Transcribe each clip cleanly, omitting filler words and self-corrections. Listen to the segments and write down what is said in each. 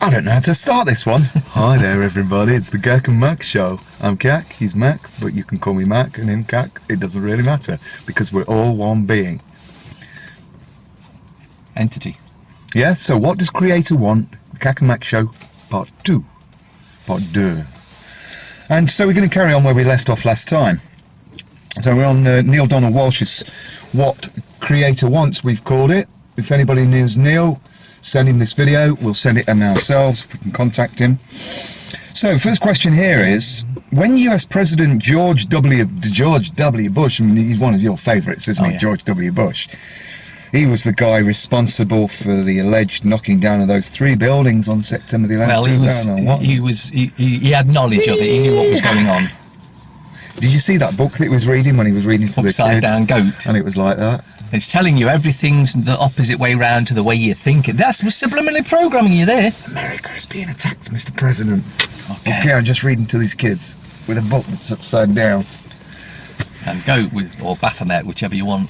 I don't know how to start this one. Hi there, everybody. It's the KaK M Show. I'm KaK, he's Mac, but you can call me Mac, and in KaK, it doesn't really matter, because we're all one being. Entity. Yeah, so what does Creator want? The KaK M Show, Part 2. Part 2. And so we're going to carry on where we left off last time. So we're on Neil Donald Walsh's What Creator Wants, we've called it. If anybody knows Neil, send him this video. We'll send it him ourselves if we can contact him. So first question here is, when US President George W. Bush, I mean, he's one of your favourites, isn't he? Yeah. George W. Bush. He was the guy responsible for the alleged knocking down of those 3 buildings on September the 11th. Well, he had knowledge of it. He knew what was going on. Did you see that book that he was reading when he was reading to the kids? Upside Down Goat. And it was like that. It's telling you everything's the opposite way round to the way you think it. That's subliminally programming you there. America is being attacked, Mr. President. Okay, I'm just reading to these kids with a book that's upside down. And goat or Baphomet, whichever you want.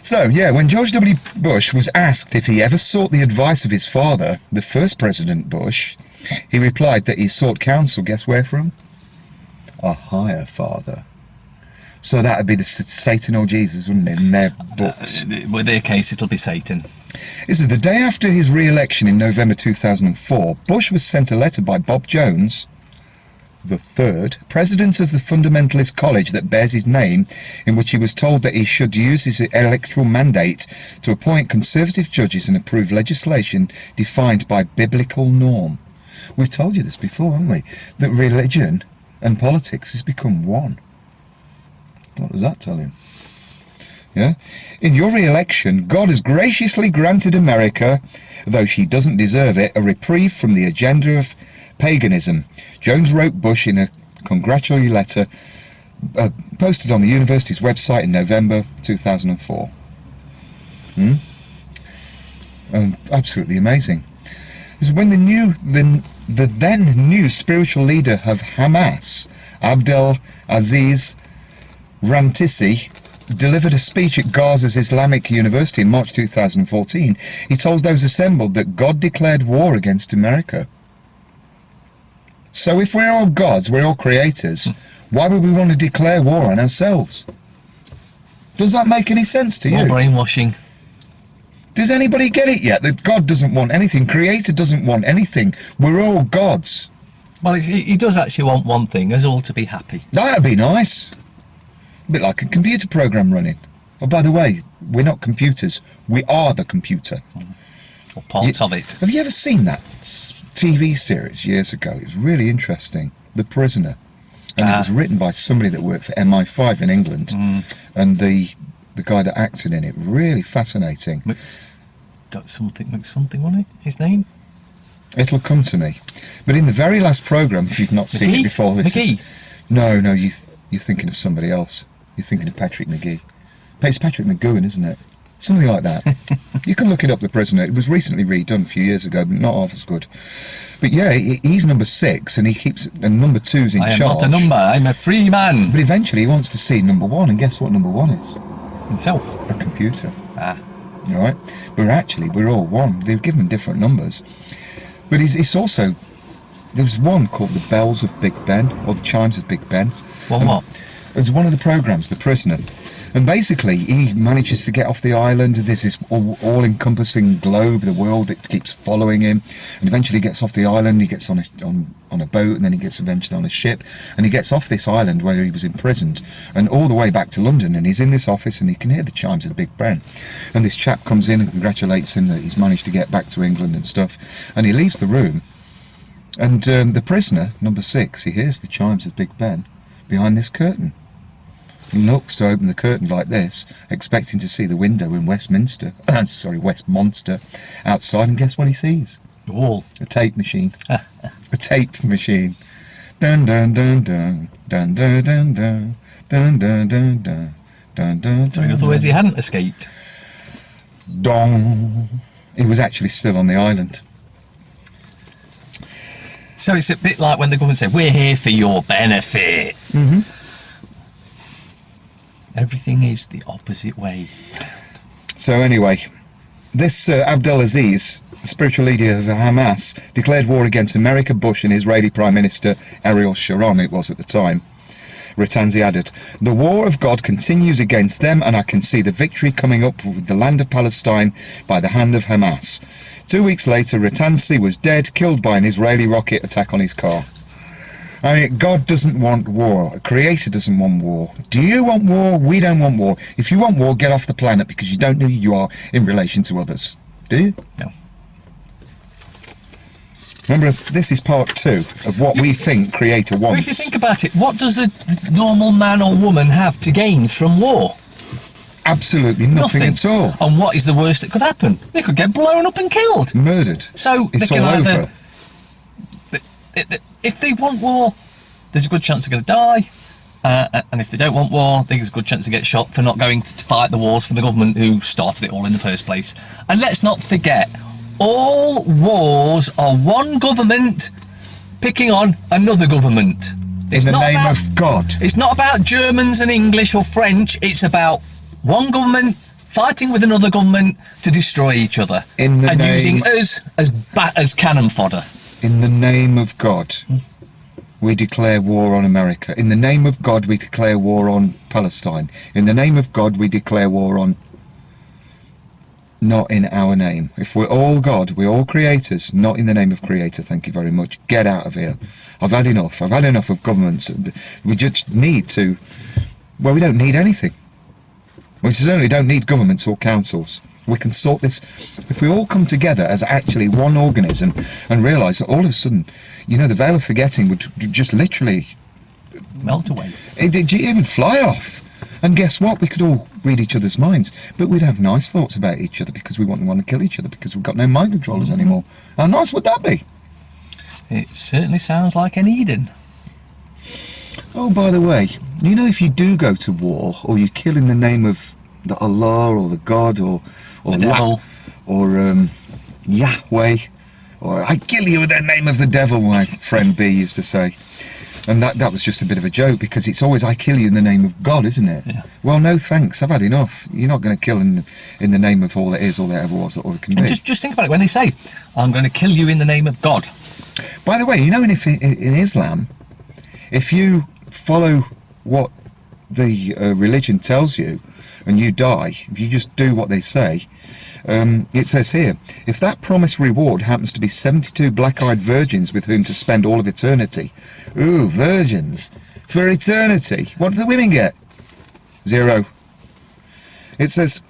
So, yeah, when George W. Bush was asked if he ever sought the advice of his father, the first President Bush, he replied that he sought counsel, guess where from? A higher father. So that would be the Satan or Jesus, wouldn't it, in their books? With their case, it'll be Satan. This is the day after his re-election in November 2004. Bush was sent a letter by Bob Jones, the third, president of the fundamentalist college that bears his name, in which he was told that he should use his electoral mandate to appoint conservative judges and approve legislation defined by biblical norm. We've told you this before, haven't we? That religion and politics has become one. What does that tell him? Yeah? In your re-election, God has graciously granted America, though she doesn't deserve it, a reprieve from the agenda of paganism. Jones wrote Bush in a congratulatory letter posted on the university's website in November 2004. Absolutely amazing. This is when the then new spiritual leader of Hamas, Abdel Aziz Rantisi, delivered a speech at Gaza's Islamic University in March 2014. He told those assembled that God declared war against America. So if we're all gods, we're all creators, why would we want to declare war on ourselves? Does that make any sense to you? More brainwashing. Does anybody get it yet? That God doesn't want anything, Creator doesn't want anything. We're all gods. Well, he does actually want one thing, us all to be happy. That'd be nice. A bit like a computer program running. Oh, by the way, we're not computers. We are the computer. Or part of it. Have you ever seen that TV series years ago? It was really interesting. The Prisoner. And it was written by somebody that worked for MI5 in England. And the guy that acted in it, really fascinating. Something, wasn't it? His name? It'll come to me. But in the very last programme, if you've not seen it before, this is... No, you're thinking of somebody else. You're thinking of Patrick McGee. It's Patrick McGowan, isn't it? Something like that. You can look it up, The Prisoner. It was recently redone a few years ago, but not half as good. But yeah, he's number 6, and he keeps... And number 2's in charge. I am not a number, I'm a free man. But eventually he wants to see number 1, and guess what number 1 is? Himself. A computer. Alright? But we're all one. They've given him different numbers. But it's also... There's one called The Bells of Big Ben, or The Chimes of Big Ben. What? It's one of the programmes, The Prisoner. And basically, he manages to get off the island. There's this all-encompassing globe, the world that keeps following him. And eventually he gets off the island, he gets on a boat, and then he gets eventually on a ship. And he gets off this island where he was imprisoned, and all the way back to London. And he's in this office, and he can hear the chimes of the Big Ben. And this chap comes in and congratulates him that he's managed to get back to England and stuff. And he leaves the room. And the prisoner, number 6, he hears the chimes of Big Ben behind this curtain. He looks to open the curtain like this, expecting to see the window in Westminster outside, and guess what he sees? A wall. A tape machine. A tape machine. Dun dun dun dun dun dun dun dun dun dun dun dun dun dun. So in other words, he hadn't escaped. Dong. He was actually still on the island. So it's a bit like when the government said, we're here for your benefit. Everything is the opposite way. So anyway, This Abdelaziz, spiritual leader of Hamas, declared war against America, Bush and Israeli Prime Minister Ariel Sharon, it was at the time. Ratanzi added, "The war of God continues against them, and I can see the victory coming up with the land of Palestine by the hand of Hamas." 2 weeks later, Ratanzi was dead, killed by an Israeli rocket attack on his car. I mean, God doesn't want war. A creator doesn't want war. Do you want war? We don't want war. If you want war, get off the planet, because you don't know who you are in relation to others. Do you? No. Remember, this is part 2 of what we think creator wants. But if you think about it, what does a normal man or woman have to gain from war? Absolutely nothing at all. And what is the worst that could happen? They could get blown up and killed. Murdered. So it's they can all either, over. If they want war, there's a good chance they're going to die. And if they don't want war, there's a good chance to get shot for not going to fight the wars for the government who started it all in the first place. And let's not forget, all wars are one government picking on another government. In the name of God. It's not about Germans and English or French. It's about one government fighting with another government to destroy each other. In the name, using us as cannon fodder. In the name of God, we declare war on America. In the name of God, we declare war on Palestine. In the name of God, we declare war on... Not in our name. If we're all God, we're all creators, not in the name of creator. Thank you very much. Get out of here. I've had enough. I've had enough of governments. We just need to... Well, we don't need anything. We certainly don't need governments or councils. We can sort this if we all come together as actually one organism and realise that all of a sudden, you know, the veil of forgetting would just literally melt away. It would fly off. And guess what? We could all read each other's minds, but we'd have nice thoughts about each other because we wouldn't want to kill each other because we've got no mind controllers anymore. How nice would that be? It certainly sounds like an Eden. Oh, by the way, you know, if you do go to war or you kill in the name of the Allah or the God or the devil or Yahweh, or I kill you in the name of the devil, my friend B used to say. And that was just a bit of a joke, because it's always I kill you in the name of God, isn't it? Yeah. Well, no thanks, I've had enough. You're not going to kill in the name of all that is, all that ever was, or it can be. And just think about it when they say, I'm going to kill you in the name of God. By the way, you know, in Islam, if you follow what the religion tells you and you die, if you just do what they say, it says here, if that promised reward happens to be 72 black-eyed virgins with whom to spend all of eternity. Ooh, virgins for eternity. What do the women get? 0. It says,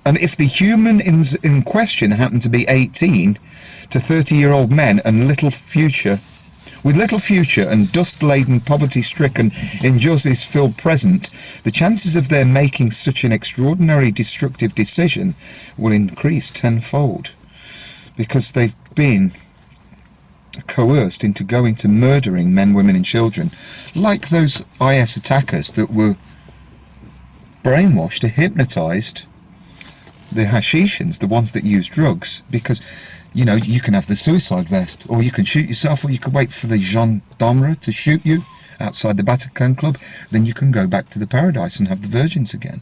and if the human in question happen to be 18 to 30-year-old men and with little future and dust-laden, poverty-stricken, injustice-filled present, the chances of their making such an extraordinary destructive decision will increase tenfold, because they've been coerced into going to murdering men, women and children, like those IS attackers that were brainwashed or hypnotised, the Hashishans, the ones that use drugs, because... You know, you can have the suicide vest, or you can shoot yourself, or you can wait for the gendarmerie to shoot you outside the Bataclan Club. Then you can go back to the paradise and have the virgins again.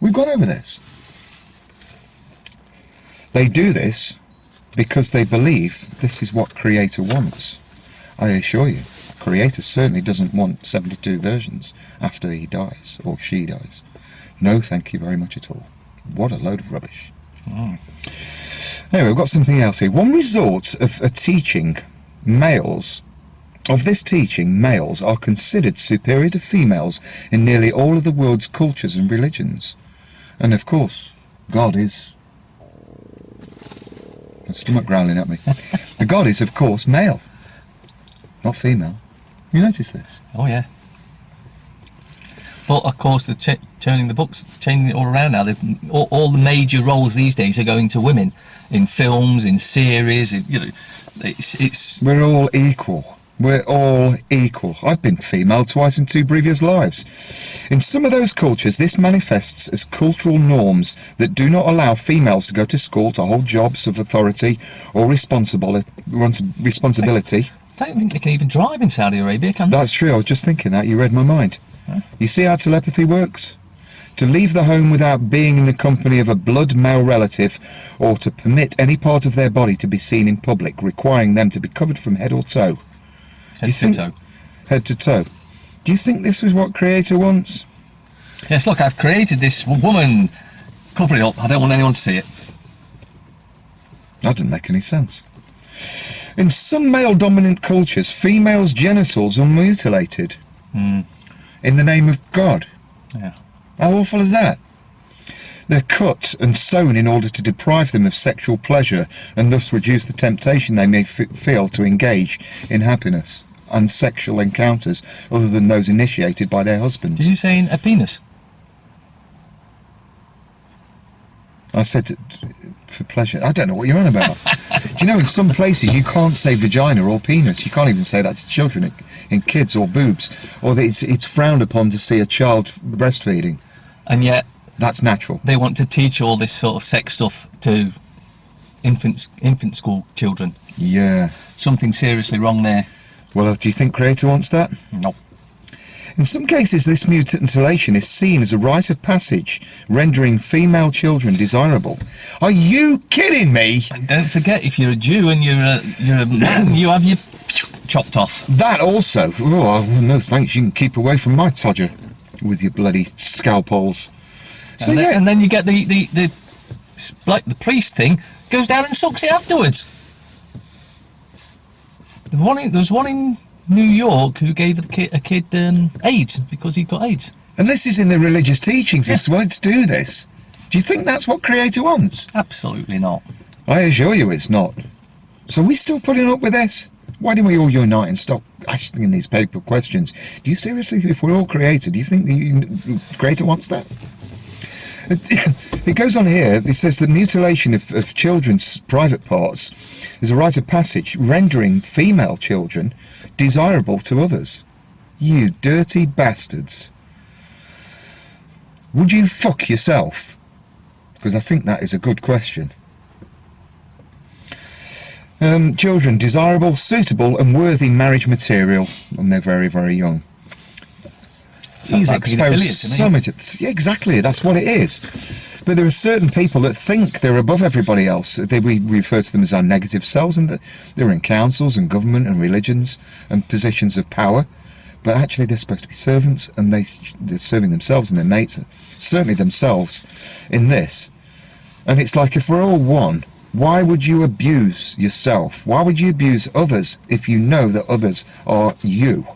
We've gone over this. They do this because they believe this is what Creator wants. I assure you, Creator certainly doesn't want 72 virgins after he dies, or she dies. No, thank you very much at all. What a load of rubbish. Anyway, we've got something else here. One resort of teaching males are considered superior to females in nearly all of the world's cultures and religions. And of course, God is... My stomach growling at me. The God is, of course, male, not female. You notice this? Oh, yeah. Well, of course, they're turning the books, changing it all around now. All the major roles these days are going to women. In films, in series, you know, it's... We're all equal. We're all equal. I've been female twice in 2 previous lives. In some of those cultures, this manifests as cultural norms that do not allow females to go to school, to hold jobs of authority or responsibility. I don't think they can even drive in Saudi Arabia, can they? That's true. I was just thinking that. You read my mind. Huh? You see how telepathy works? to leave the home without being in the company of a blood male relative, or to permit any part of their body to be seen in public, requiring them to be covered from head or toe. Head to toe. Do you think this is what Creator wants? Yes, look, I've created this woman. Cover it up. I don't want anyone to see it. That doesn't make any sense. In some male-dominant cultures, females' genitals are mutilated in the name of God. Yeah. How awful is that? They're cut and sewn in order to deprive them of sexual pleasure and thus reduce the temptation they may feel to engage in happiness and sexual encounters other than those initiated by their husbands. Did you say a penis? I said for pleasure. I don't know what you're on about. Do you know, in some places you can't say vagina or penis. You can't even say that to children, in kids, or boobs, or that it's frowned upon to see a child breastfeeding. And yet that's natural. They want to teach all this sort of sex stuff to infant school children. Yeah. Something seriously wrong there. Well, do you think Creator wants that? No. In some cases, this mutilation is seen as a rite of passage, rendering female children desirable. Are you kidding me? And don't forget, if you're a Jew and you're a man, you have your chopped off. That also. Oh, no thanks, you can keep away from my todger with your bloody scalpels. And then you get the priest thing, goes down and sucks it afterwards. There was one in New York who gave a kid AIDS because he got AIDS. And this is in the religious teachings as to why to do this. Do you think that's what Creator wants? Absolutely not. I assure you it's not. So are we still putting up with this? Why don't we all unite and stop asking these paper questions? Do you seriously, if we're all created, do you think the Creator wants that? It goes on here, it says that mutilation of children's private parts is a rite of passage, rendering female children desirable to others. You dirty bastards. Would you fuck yourself? Because I think that is a good question. Children, desirable, suitable and worthy marriage material when they're very, very young. He's exposed so much. Yeah, exactly, that's what it is. But there are certain people that think they're above everybody else. We refer to them as our negative selves, and they're in councils and government and religions and positions of power. But actually they're supposed to be servants, and they're serving themselves and their mates, certainly themselves, in this. And it's like, if we're all one, why would you abuse yourself? Why would you abuse others if you know that others are you?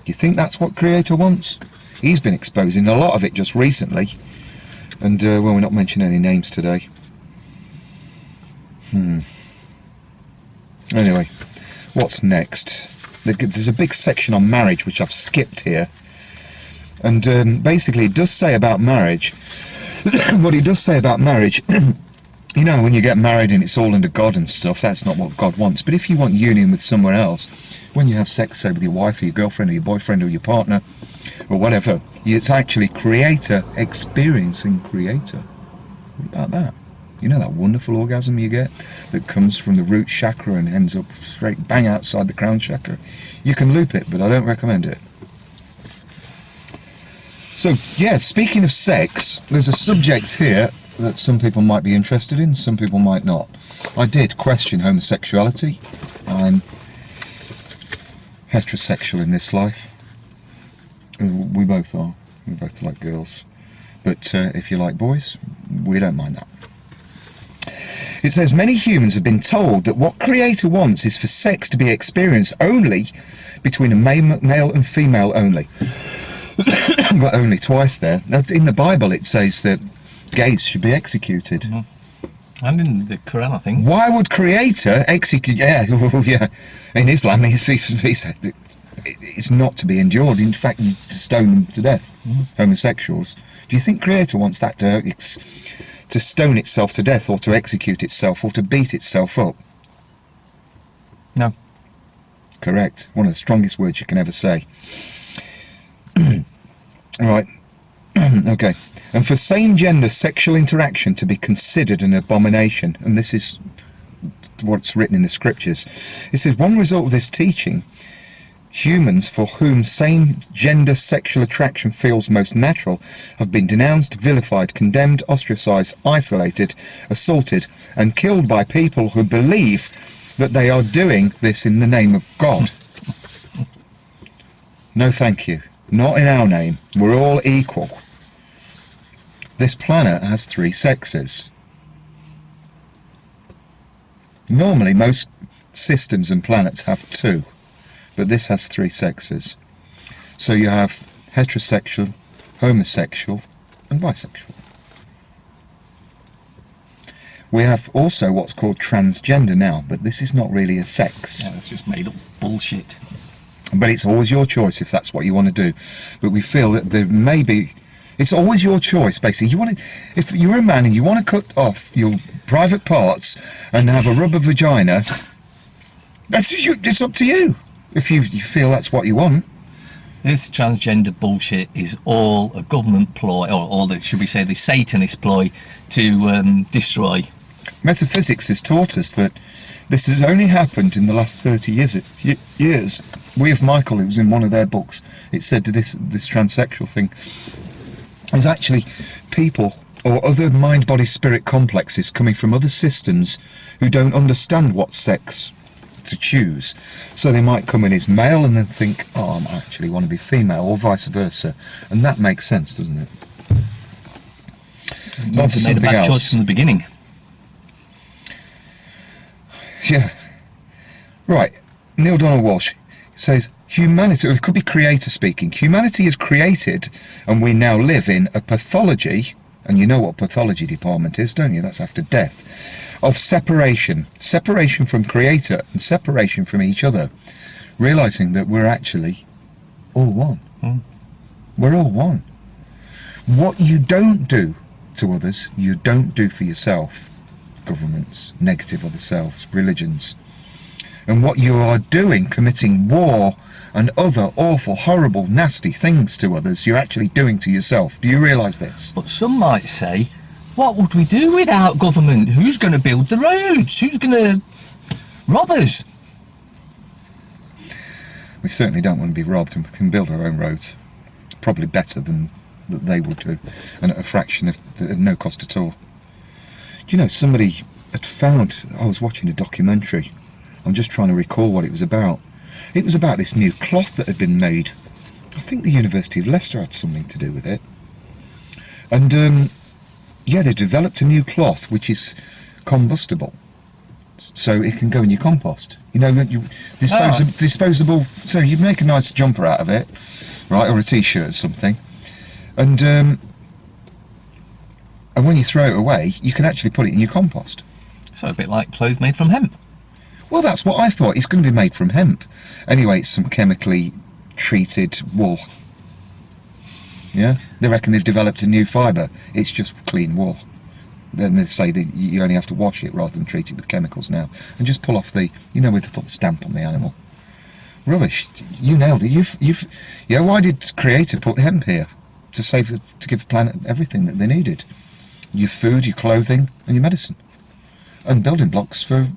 Do you think that's what Creator wants? He's been exposing a lot of it just recently. And, well, we're not mentioning any names today. Anyway, what's next? There's a big section on marriage, which I've skipped here. And basically it does say about marriage, what it does say about marriage, you know, when you get married and it's all under God and stuff, that's not what God wants. But if you want union with someone else, when you have sex, say, with your wife or your girlfriend or your boyfriend or your partner or whatever, it's actually Creator experiencing Creator. What about that? You know that wonderful orgasm you get that comes from the root chakra and ends up straight bang outside the crown chakra? You can loop it, but I don't recommend it. So, yeah, speaking of sex, there's a subject here that some people might be interested in, some people might not. I did question homosexuality. I'm heterosexual in this life. We both are. We both like girls. But if you like boys, we don't mind that. It says, many humans have been told that what Creator wants is for sex to be experienced only between a male and female only. But only twice there. Now, in the Bible it says that gays should be executed. And in the Quran, I think. Why would Creator execute? Yeah, yeah. In Islam, he said it's not to be endured. In fact, you stone them to death. Homosexuals. Do you think Creator wants that to stone itself to death, or to execute itself, or to beat itself up? No. Correct. One of the strongest words you can ever say. Right. Okay. And for same-gender sexual interaction to be considered an abomination, and this is what's written in the scriptures. It says, one result of this teaching Humans for whom same-gender sexual attraction feels most natural have been denounced, vilified, condemned, ostracised, isolated, assaulted, and killed by people who believe that they are doing this in the name of God. No thank you. Not in our name. We're all equal. This planet has 3 sexes. Normally, most systems and planets have 2. But this has 3 sexes. So you have heterosexual, homosexual, and bisexual. We have also what's called transgender now, but this is not really a sex. Yeah, that's just made up bullshit. But it's always your choice if that's what you want to do. But we feel that there may be... It's always your choice, basically. If you're a man and you want to cut off your private parts and have a rubber vagina, it's up to you. If you feel that's what you want. This transgender bullshit is all a government ploy, or should we say the Satanist ploy, to destroy. Metaphysics has taught us that this has only happened in the last 30 years. We of Michael, it was in one of their books, it said this transsexual thing is actually people or other mind-body-spirit complexes coming from other systems who don't understand what sex to choose. So they might come in as male and then think, oh, I actually want to be female, or vice versa. And that makes sense, doesn't it? You made a bad choice from the beginning. Yeah. Right. Neil Donald Walsh says, humanity, or it could be creator speaking, humanity is created and we now live in a pathology, and you know what pathology department is, don't you? That's after death. Of separation from creator and separation from each other, realizing that we're actually all one. We're all one. What you don't do to others, you don't do for yourself. Governments, negative other selves, religions. And what you are doing, committing war and other awful, horrible, nasty things to others, you're actually doing to yourself. Do you realise this? But some might say, what would we do without government? Who's going to build the roads? Who's going to rob us? We certainly don't want to be robbed, and we can build our own roads. Probably better than that they would do, and at a fraction of no cost at all. Do you know, somebody had found, I was watching a documentary, I'm just trying to recall what it was about. It was about this new cloth that had been made. I think the University of Leicester had something to do with it. And yeah, they developed a new cloth which is combustible, so it can go in your compost. You know, disposable. So you make a nice jumper out of it, right, or a t-shirt or something, and when you throw it away, you can actually put it in your compost. So a bit like clothes made from hemp. Well, that's what I thought. It's going to be made from hemp. Anyway, it's some chemically treated wool. Yeah, they reckon they've developed a new fibre. It's just clean wool. Then they say that you only have to wash it rather than treat it with chemicals now, and just pull off the, you know, where they put the stamp on the animal. Rubbish. You nailed it. Yeah. Why did Creator put hemp here? To give the planet everything that they needed. Your food, your clothing, and your medicine, and building blocks for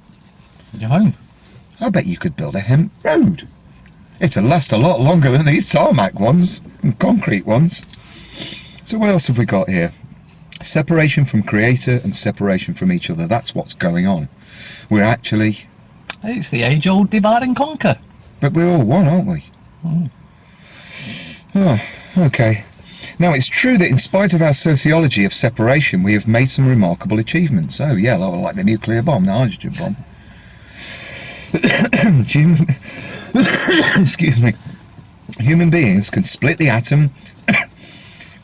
your home. I bet you could build a hemp road. It'll last a lot longer than these tarmac ones and concrete ones. So what else have we got here? Separation from creator and separation from each other. That's what's going on. We're actually... It's the age-old divide and conquer. But we're all one, aren't we? Okay. Now, it's true that in spite of our sociology of separation, we have made some remarkable achievements. Oh, yeah, like the nuclear bomb, the hydrogen bomb. Excuse me. Human beings can split the atom,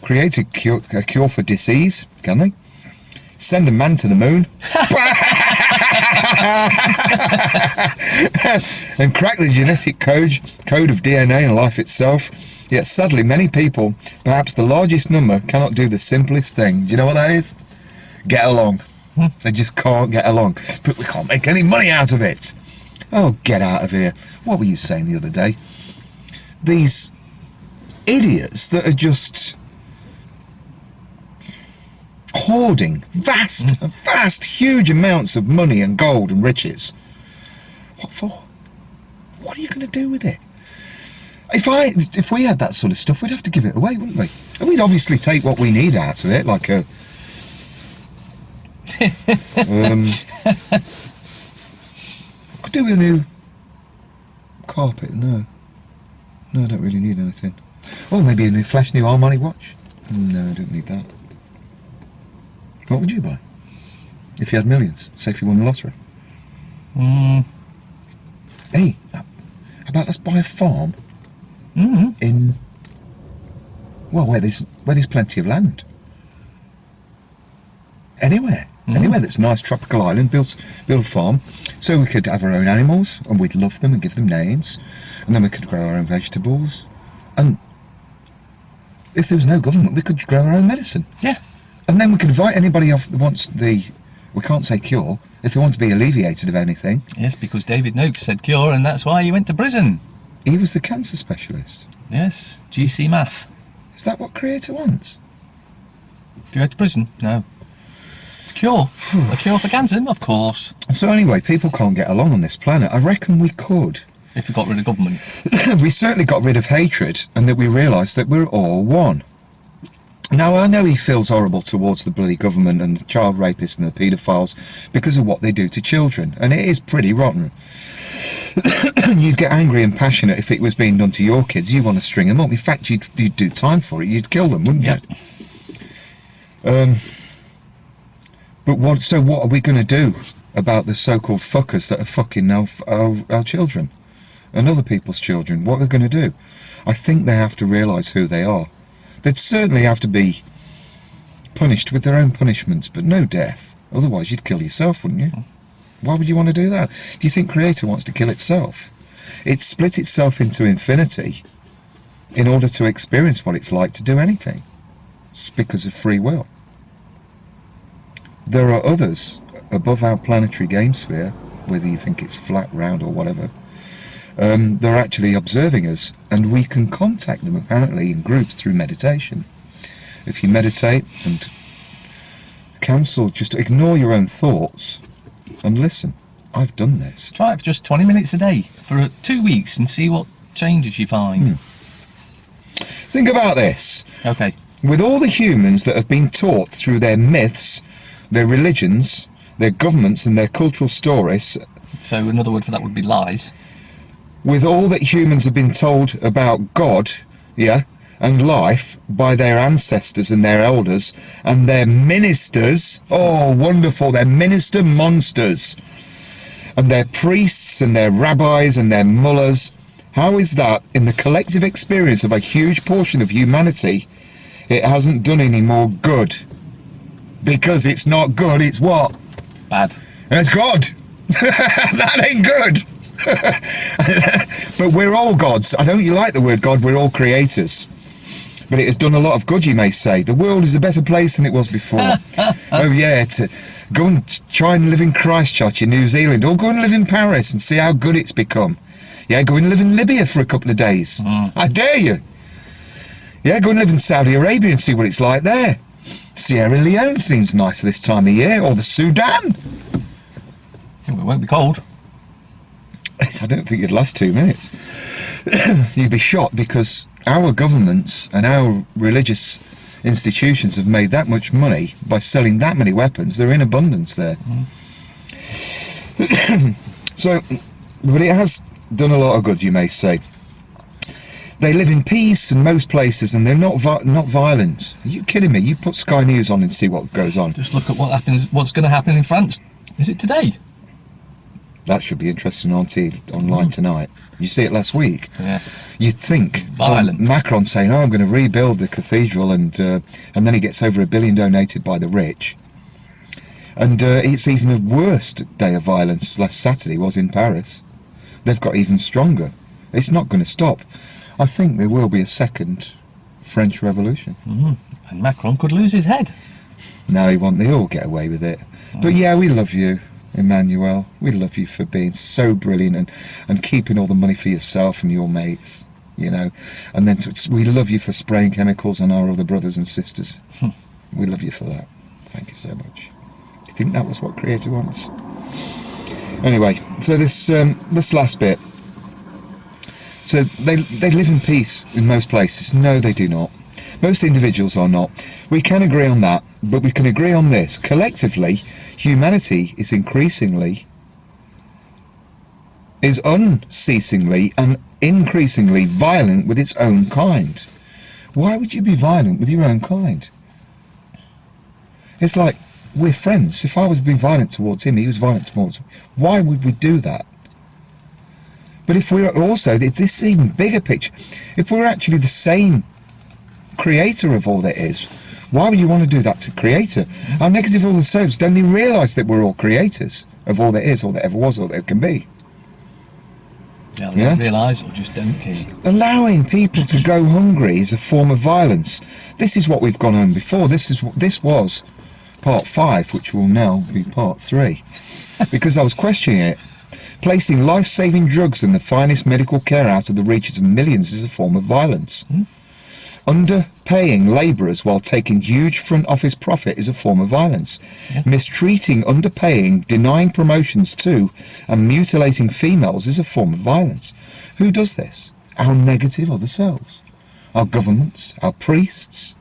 create a cure for disease, can they? Send a man to the moon, and crack the genetic code of DNA and life itself. Yet sadly, many people, perhaps the largest number, cannot do the simplest thing. Do you know what that is? Get along. They just can't get along. But we can't make any money out of it. Oh, get out of here. What were you saying the other day? These idiots that are just hoarding vast, huge amounts of money and gold and riches. What for? What are you going to do with it? If we had that sort of stuff, we'd have to give it away, wouldn't we? And we'd obviously take what we need out of it, like a. Could do with a new carpet. No, I don't really need anything. Oh, maybe a new fresh new Armani watch. No, I don't need that. What would you buy if you had millions? Say if you won the lottery. Hey, how about let's buy a farm in where there's plenty of land. Anywhere that's a nice tropical island, build a farm, so we could have our own animals and we'd love them and give them names, and then we could grow our own vegetables, and if there was no government, we could grow our own medicine. Yeah. And then we could invite anybody else that wants we can't say cure, if they want to be alleviated of anything. Yes, because David Noakes said cure, and that's why he went to prison. He was the cancer specialist. Yes, GC math. Is that what Creator wants? To go to prison? No. Cure. A cure for cancer? Of course. So anyway, people can't get along on this planet. I reckon we could. If we got rid of government. We certainly got rid of hatred, and that we realised that we're all one. Now, I know he feels horrible towards the bloody government and the child rapists and the paedophiles because of what they do to children, and it is pretty rotten. You'd get angry and passionate if it was being done to your kids. You want to string them up. In fact, you'd do time for it. You'd kill them, wouldn't you? But what are we going to do about the so-called fuckers that are fucking our children and other people's children? What are they going to do? I think they have to realise who they are. They'd certainly have to be punished with their own punishments, but no death. Otherwise, you'd kill yourself, wouldn't you? Why would you want to do that? Do you think Creator wants to kill itself? It split itself into infinity in order to experience what it's like to do anything. It's because of free will. There are others above our planetary game sphere, whether you think it's flat, round, or whatever. They're actually observing us, and we can contact them apparently in groups through meditation. If you meditate and just ignore your own thoughts and listen. I've done this. Try it for just 20 minutes a day for 2 weeks and see what changes you find. Think about this. Okay. With all the humans that have been taught through their myths, their religions, their governments and their cultural stories. So another word for that would be lies. With all that humans have been told about God, and life by their ancestors and their elders and their ministers. Oh, wonderful, they're minister monsters. And their priests and their rabbis and their mullahs. How is that, in the collective experience of a huge portion of humanity, it hasn't done any more good? Because it's not good, it's what? Bad. It's God. That ain't good. But we're all gods. I know you like the word God, we're all creators. But it has done a lot of good, you may say. The world is a better place than it was before. Oh yeah, to go and try and live in Christchurch in New Zealand, or go and live in Paris and see how good it's become. Yeah, go and live in Libya for a couple of days. I dare you. Yeah, go and live in Saudi Arabia and see what it's like there. Sierra Leone seems nice this time of year, or the Sudan. It won't be cold. I don't think it'd last 2 minutes. You'd be shocked because our governments and our religious institutions have made that much money by selling that many weapons. They're in abundance there. So, but it has done a lot of good, you may say. They live in peace in most places, and they're not violent. Are you kidding me? You put Sky News on and see what goes on. Just look at what's going to happen in France. Is it today? That should be interesting online tonight. You see it last week. Yeah. You'd think Violent. Macron saying, "Oh, I'm going to rebuild the cathedral," and then he gets over $1 billion donated by the rich. And it's even a worse day of violence. Last Saturday was in Paris. They've got even stronger. It's not going to stop. I think there will be a second French Revolution. And Macron could lose his head. No, he won't. They all get away with it. But yeah, we love you, Emmanuel. We love you for being so brilliant and keeping all the money for yourself and your mates, you know. And then we love you for spraying chemicals on our other brothers and sisters. We love you for that. Thank you so much. Do you think that was what Creator wants? Anyway, so this last bit. So they live in peace in most places. No, they do not. Most individuals are not. We can agree on that, but we can agree on this. Collectively, humanity is unceasingly and increasingly violent with its own kind. Why would you be violent with your own kind? It's like, we're friends. If I was being violent towards him, he was violent towards me. Why would we do that? But if we're also, this even bigger picture, if we're actually the same creator of all there is, why would you want to do that to creator? Our negative all the selves don't even realise that we're all creators of all there is, all there ever was, all there can be. Yeah, they don't realise or just don't care. Allowing people to go hungry is a form of violence. This is what we've gone on before. This was part 5, which will now be part 3, because I was questioning it. Placing life-saving drugs and the finest medical care out of the reaches of millions is a form of violence. Underpaying labourers while taking huge front office profit is a form of violence. Mistreating, underpaying, denying promotions to and mutilating females is a form of violence. Who does this? Our negative other selves. Our governments, our priests,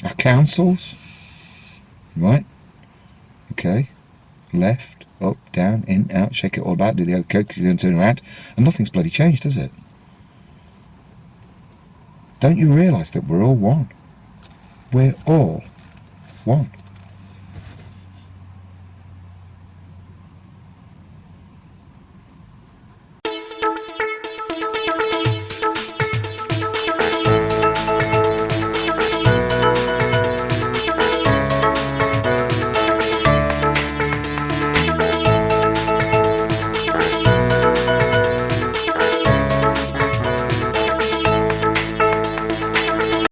our councils. Right? Okay. Left, up, down, in, out, shake it all about, do the okay, because you don't turn around, and nothing's bloody changed, does it? Don't you realise that we're all one? We're all one.